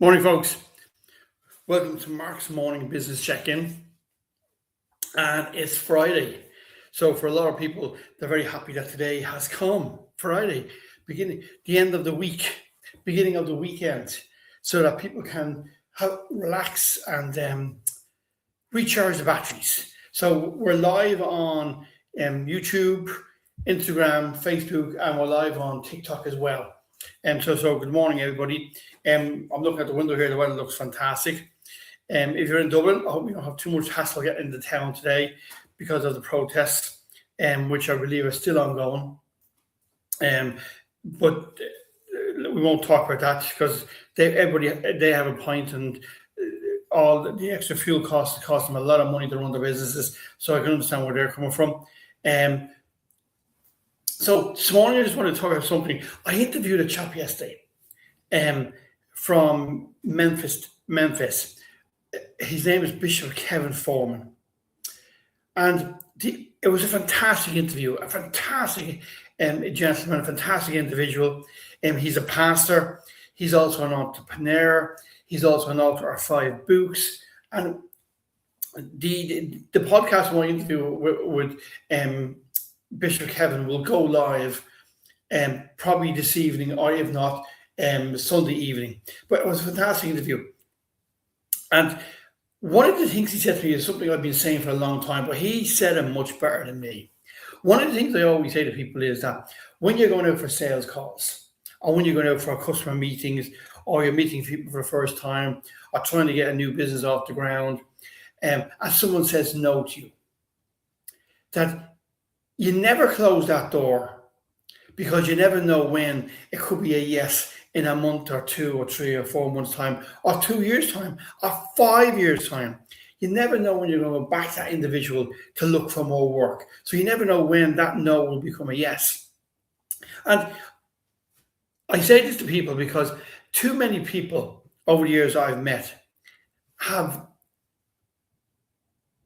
Morning, folks. Welcome to Mark's Morning Business Check-In. And it's Friday. So for a lot of people, they're very happy that today has come. Friday, beginning the end of the week, beginning of the weekend, so that people can relax and recharge the batteries. So we're live on YouTube, Instagram, Facebook, and we're live on TikTok as well. So good morning, everybody. I'm looking at the window here. The weather looks fantastic. If you're in Dublin, I hope you don't have too much hassle getting into town today because of the protests, which I believe are still ongoing. But we won't talk about that because they have a point, and all the extra fuel costs cost them a lot of money to run their businesses. So I can understand where they're coming from. So this morning, I just want to talk about something. I interviewed a chap yesterday from Memphis. His name is Bishop Kevin Foreman. And it was a fantastic interview, a fantastic gentleman, a fantastic individual. He's a pastor. He's also an entrepreneur. He's also an author of 5 books. And the podcast I want to interview with Bishop Kevin will go live probably this evening, or if not, Sunday evening. But it was a fantastic interview. And one of the things he said to me is something I've been saying for a long time, but he said it much better than me. One of the things I always say to people is that when you're going out for sales calls, or when you're going out for customer meetings, or you're meeting people for the first time, or trying to get a new business off the ground, and someone says no to you, that you never close that door, because you never know when it could be a yes in a month or 2 or 3 or 4 months' time, or 2 years' time, or 5 years' time. You never know when you're going to go back to that individual to look for more work. So you never know when that no will become a yes. And I say this to people because too many people over the years I've met have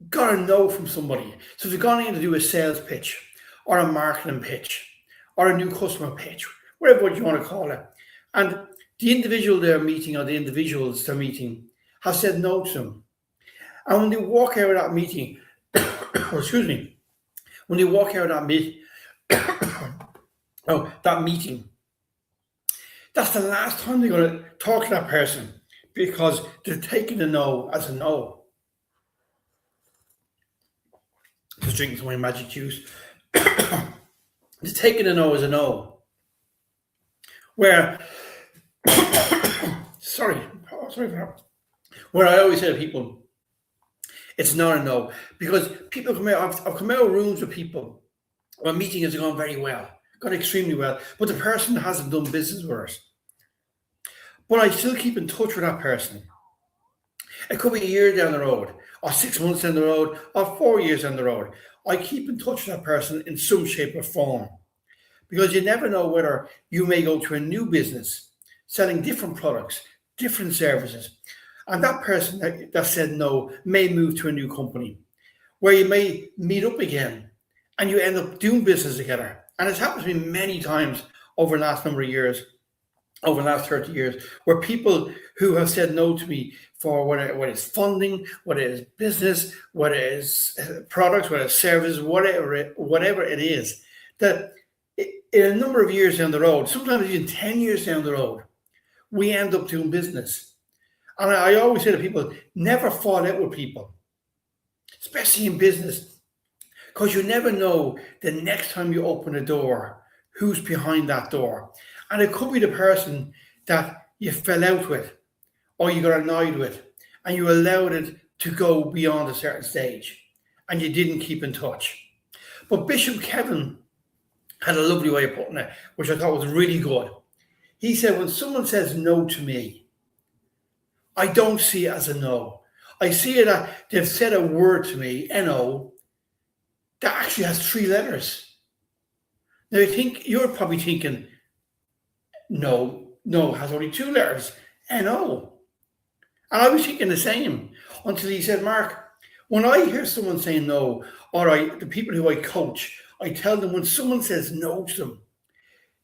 got a no from somebody. So they've gone in to do a sales pitch, or a marketing pitch, or a new customer pitch, whatever you want to call it. And the individual they're meeting, or the individuals they're meeting, have said no to them. And when they walk out of that meeting, when they walk out of that meeting, that's the last time they're going to talk to that person, because they're taking a no as a no. Just drinking some of my magic juice. They're taking a no as a no. Where Where I always say to people, it's not a no, because people come out. I've come out of rooms with people where meeting has gone very well, gone extremely well, but the person hasn't done business with us. But I still keep in touch with that person. It could be a year down the road, or 6 months down the road, or 4 years down the road. I keep in touch with that person in some shape or form, because you never know whether you may go to a new business selling different products, different services. And that person that said no may move to a new company where you may meet up again and you end up doing business together. And it's happened to me many times over the last number of years, over the last 30 years, where people who have said no to me for whether it's funding, whether it's business, whether it's products, whether it's services, whatever it is, that in a number of years down the road, sometimes even 10 years down the road, we end up doing business. And I always say to people, never fall out with people, especially in business, because you never know the next time you open a door, who's behind that door. And it could be the person that you fell out with, or you got annoyed with, and you allowed it to go beyond a certain stage, and you didn't keep in touch. But Bishop Kevin had a lovely way of putting it, which I thought was really good. He said, when someone says no to me, I don't see it as a no. I see it that they've said a word to me, N-O, that actually has 3 letters. Now you're probably thinking, no has only 2 letters, N-O. And I was thinking the same until he said, Mark, when I hear someone saying no, or the people who I coach, I tell them when someone says no to them,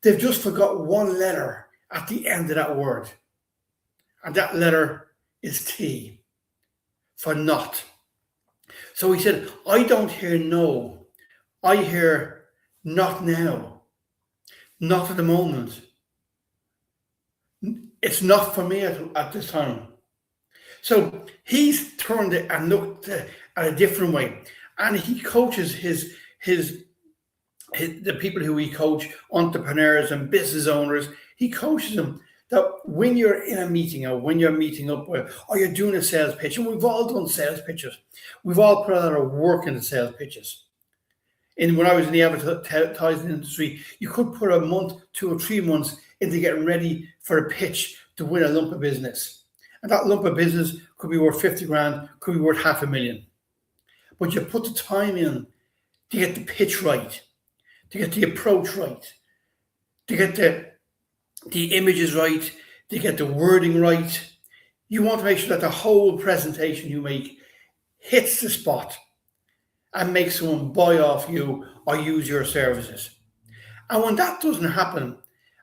they've just forgot 1 letter at the end of that word. And that letter is T for not. So he said, I don't hear no. I hear not now. Not at the moment. It's not for me at this time. So he's turned it and looked at a different way. And he coaches the people who he coach, entrepreneurs and business owners, he coaches them that when you're in a meeting or when you're meeting up with, or you're doing a sales pitch, and we've all done sales pitches. We've all put a lot of work into sales pitches. And when I was in the advertising industry, you could put a month, 2 or 3 months into getting ready for a pitch to win a lump of business. And that lump of business could be worth 50 grand, could be worth $500,000. But you put the time in to get the pitch right, to get the approach right, to get the images right, to get the wording right. You want to make sure that the whole presentation you make hits the spot and makes someone buy off you or use your services. And when that doesn't happen,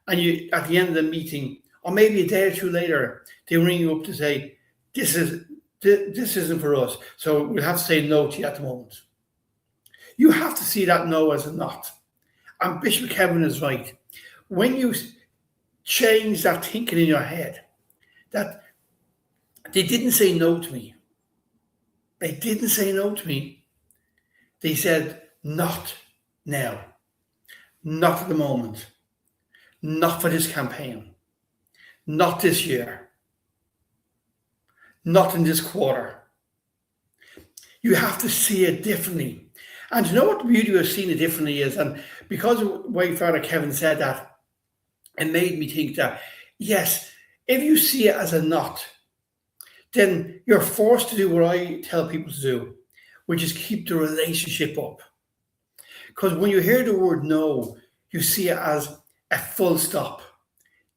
and you at the end of the meeting, or maybe a day or two later, they ring you up to say, this isn't for us, so we'll have to say no to you at the moment. You have to see that no as a not. And Bishop Kevin is right. When you change that thinking in your head, that they didn't say no to me. They didn't say no to me. They said, not now. Not at the moment. Not for this campaign. Not this year. Not in this quarter. You have to see it differently. And you know what the beauty of seeing it differently is? And because of the way Father Kevin said that, it made me think that, yes, if you see it as a not, then you're forced to do what I tell people to do, which is keep the relationship up. Because when you hear the word no, you see it as a full stop,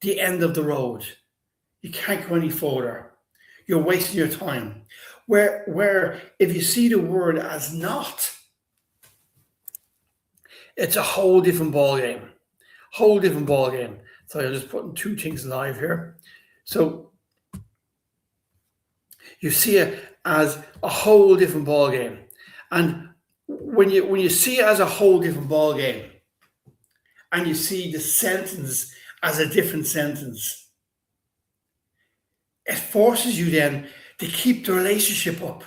the end of the road. You can't go any further. You're wasting your time. Where if you see the word as not, it's a whole different ballgame. Whole different ballgame. So I'm just putting 2 things live here. So you see it as a whole different ballgame. And when you see it as a whole different ballgame, and you see the sentence as a different sentence, it forces you then to keep the relationship up.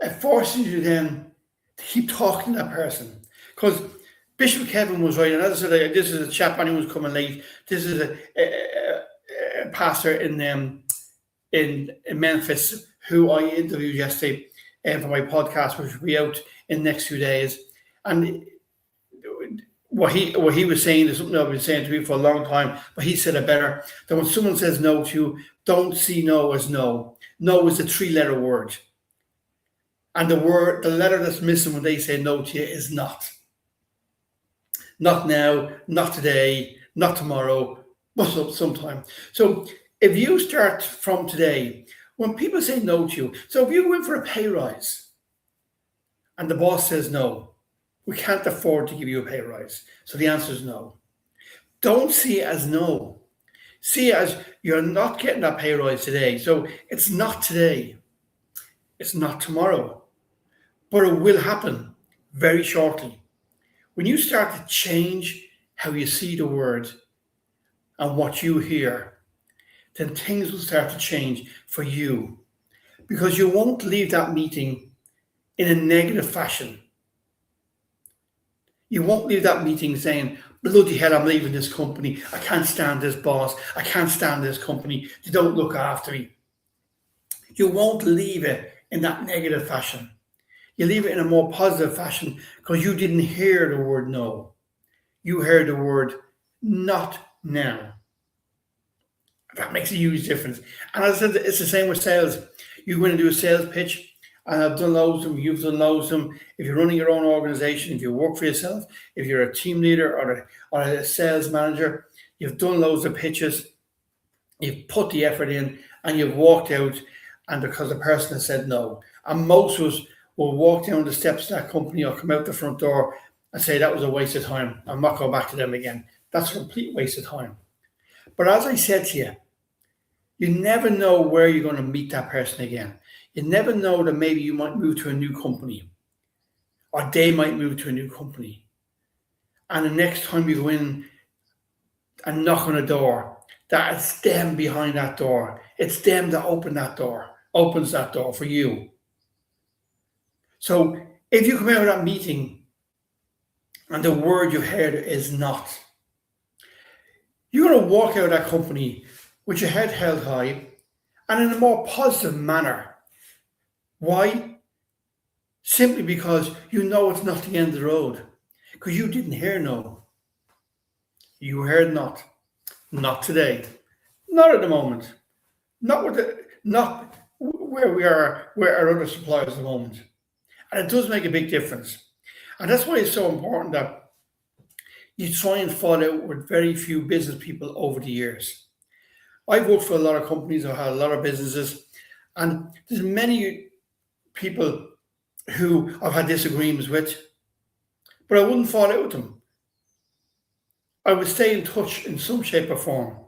It forces you then to keep talking to that person. Because Bishop Kevin was right, and as I said, this is a chap, anyone's coming late. This is a pastor in Memphis who I interviewed yesterday for my podcast, which will be out in the next few days. And what he was saying is something I've been saying to me for a long time, but he said it better. That when someone says no to you, don't see no as no. No is a 3-letter word. And the letter that's missing when they say no to you is not. Not now, not today, not tomorrow, but sometime. So if you start from today, when people say no to you, so if you go in for a pay rise and the boss says no, we can't afford to give you a pay rise. So the answer is no. Don't see it as no. See it as you're not getting that pay rise today. So it's not today. It's not tomorrow. But it will happen very shortly. When you start to change how you see the word and what you hear, then things will start to change for you. Because you won't leave that meeting in a negative fashion. You won't leave that meeting saying, bloody hell, I'm leaving this company. I can't stand this boss. I can't stand this company. They don't look after me. You won't leave it in that negative fashion. You leave it in a more positive fashion because you didn't hear the word no. You heard the word not now. That makes a huge difference. And as I said, it's the same with sales. You go in and do a sales pitch, and I've done loads of them, you've done loads of them. If you're running your own organization, if you work for yourself, if you're a team leader or a sales manager, you've done loads of pitches, you've put the effort in, and you've walked out, and because the person has said no. And most of us will walk down the steps of that company or come out the front door and say, that was a waste of time. I'm not going back to them again. That's a complete waste of time. But as I said to you, You never know where you're going to meet that person again. You never know that maybe you might move to a new company, or they might move to a new company. And the next time you go in and knock on a door, that it's them behind that door. It's them that opens that door for you. So if you come out of that meeting and the word you heard is not, you're going to walk out of that company with your head held high and in a more positive manner. Why? Simply because you know it's not the end of the road. Because you didn't hear no. You heard not. Not today. Not at the moment. Not where we are, where our other suppliers at the moment. And it does make a big difference. And that's why it's so important that you try and fall out with very few business people over the years. I've worked for a lot of companies, I've had a lot of businesses, and there's many people who I've had disagreements with, but I wouldn't fall out with them. I would stay in touch in some shape or form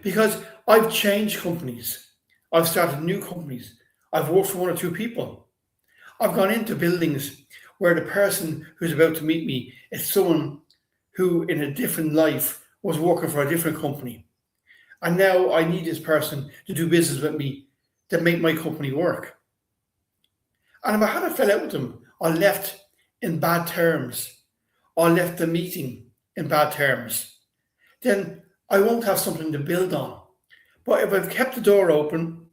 because I've changed companies. I've started new companies. I've worked for one or two people. I've gone into buildings where the person who's about to meet me is someone who in a different life was working for a different company. And now I need this person to do business with me to make my company work. And if I had fell out with them, or left in bad terms, or left the meeting in bad terms, then I won't have something to build on. But if I've kept the door open,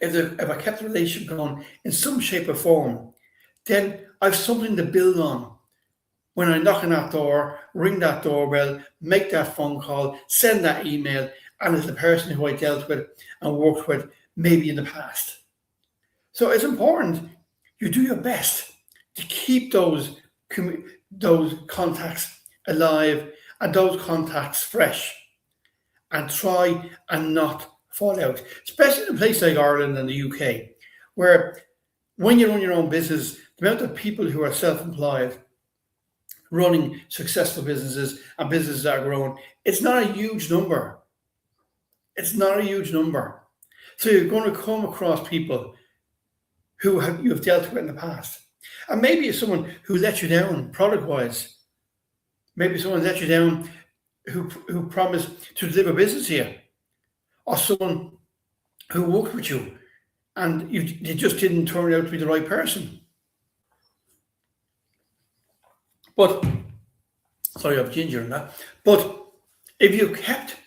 if I kept the relationship going in some shape or form, then I've something to build on. When I knock on that door, ring that doorbell, make that phone call, send that email, and it's the person who I dealt with and worked with maybe in the past. So it's important you do your best to keep those contacts alive and those contacts fresh, and try and not fall out, especially in a place like Ireland and the UK, where when you run your own business, the amount of people who are self-employed running successful businesses and businesses that are growing, it's not a huge number. It's not a huge number. So you're going to come across people who you've dealt with in the past. And maybe it's someone who let you down product-wise. Maybe someone let you down who promised to deliver business here. Or someone who worked with you and you just didn't turn out to be the right person. But, sorry, I have ginger in that. But if you kept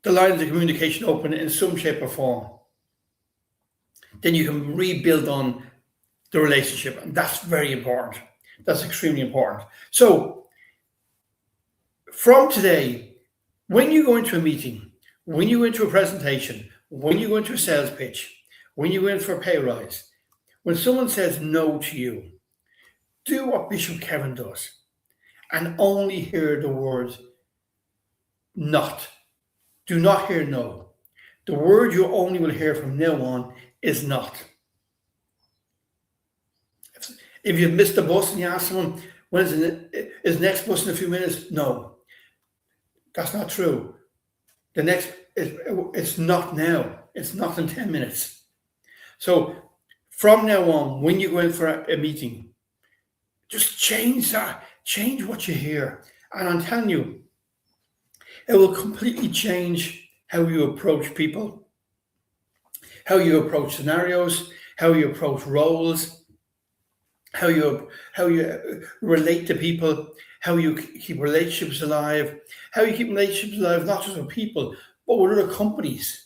the lines of communication open in some shape or form, then you can rebuild on the relationship. And that's very important. That's extremely important. So from today, when you go into a meeting, when you go into a presentation, when you go into a sales pitch, when you go in for a pay rise, when someone says no to you, do what Bishop Kevin does and only hear the word not. Do not hear no. The word you only will hear from now on is not. If you've missed the bus and you ask someone, when is the next bus in a few minutes? No, that's not true. The next, it's not now. It's not in 10 minutes. So from now on, when you go in for a meeting, just change that. Change what you hear. And I'm telling you, it will completely change how you approach people, how you approach scenarios, how you approach roles, how you relate to people, how you keep relationships alive, how you keep relationships alive not just with people, but with other companies.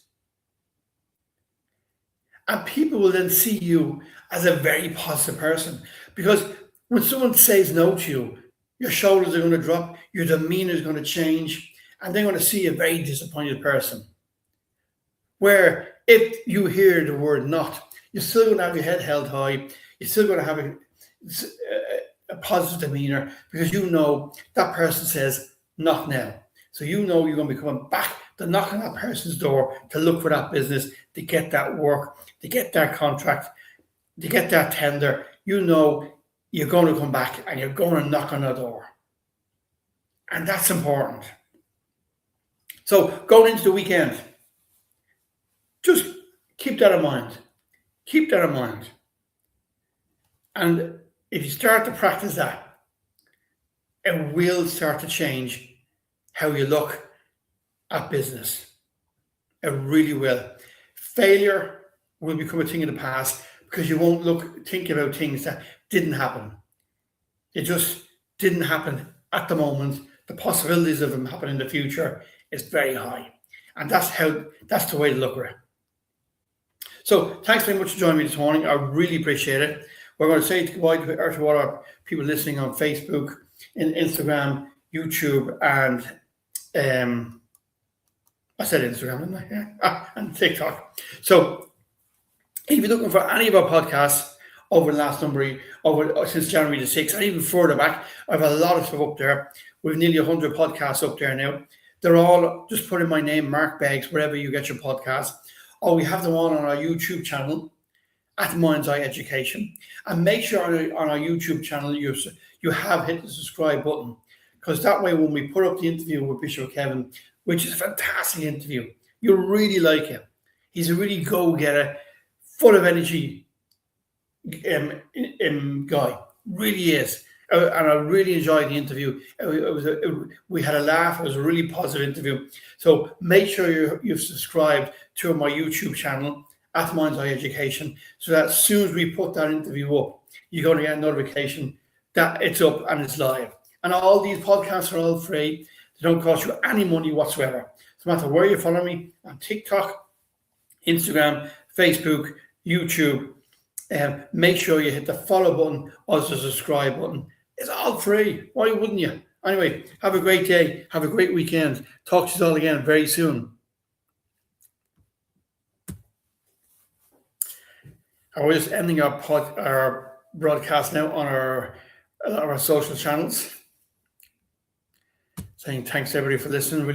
And people will then see you as a very positive person. Because when someone says no to you, your shoulders are going to drop, your demeanor is going to change, and they're going to see a very disappointed person. Where if you hear the word not, you're still going to have your head held high, you're still going to have a positive demeanor, because you know that person says not now. So you know you're going to be coming back to knock on that person's door to look for that business, to get that work, to get that contract, to get that tender. You know you're going to come back and you're going to knock on the door. And that's important. So going into the weekend, Just keep that in mind. Keep that in mind. And if you start to practice that, it will start to change how you look at business. It really will. Failure will become a thing of the past because you won't think about things that didn't happen. It just didn't happen at the moment. The possibilities of them happening in the future is very high. And that's the way to look at it. So thanks very much for joining me this morning. I really appreciate it. We're going to say goodbye to all our people listening on Facebook, Instagram, YouTube, and I said Instagram, didn't I? Yeah. And TikTok. So if you're looking for any of our podcasts over the last since January the 6th, and even further back, I have a lot of stuff up there. We've nearly 100 podcasts up there now. They're all, just put in my name, Mark Beggs, wherever you get your podcasts. Or we have them all on our YouTube channel at Mind's Eye Education. And make sure on our YouTube channel you have hit the subscribe button, because that way when we put up the interview with Bishop Kevin, which is a fantastic interview, you'll really like him. He's a really go-getter, full of energy guy. Really is. And I really enjoyed the interview. We had a laugh. It was a really positive interview. So make sure you've subscribed to my YouTube channel at Mind's Eye Education, so that as soon as we put that interview up, you're going to get a notification that it's up and it's live. And all these podcasts are all free. They don't cost you any money whatsoever. No matter where you follow me, on TikTok, Instagram, Facebook, YouTube, make sure you hit the follow button or the subscribe button. It's all free. Why wouldn't you? Anyway, have a great day. Have a great weekend. Talk to you all again very soon. We're just ending our broadcast now on our social channels. Saying thanks everybody for listening. Really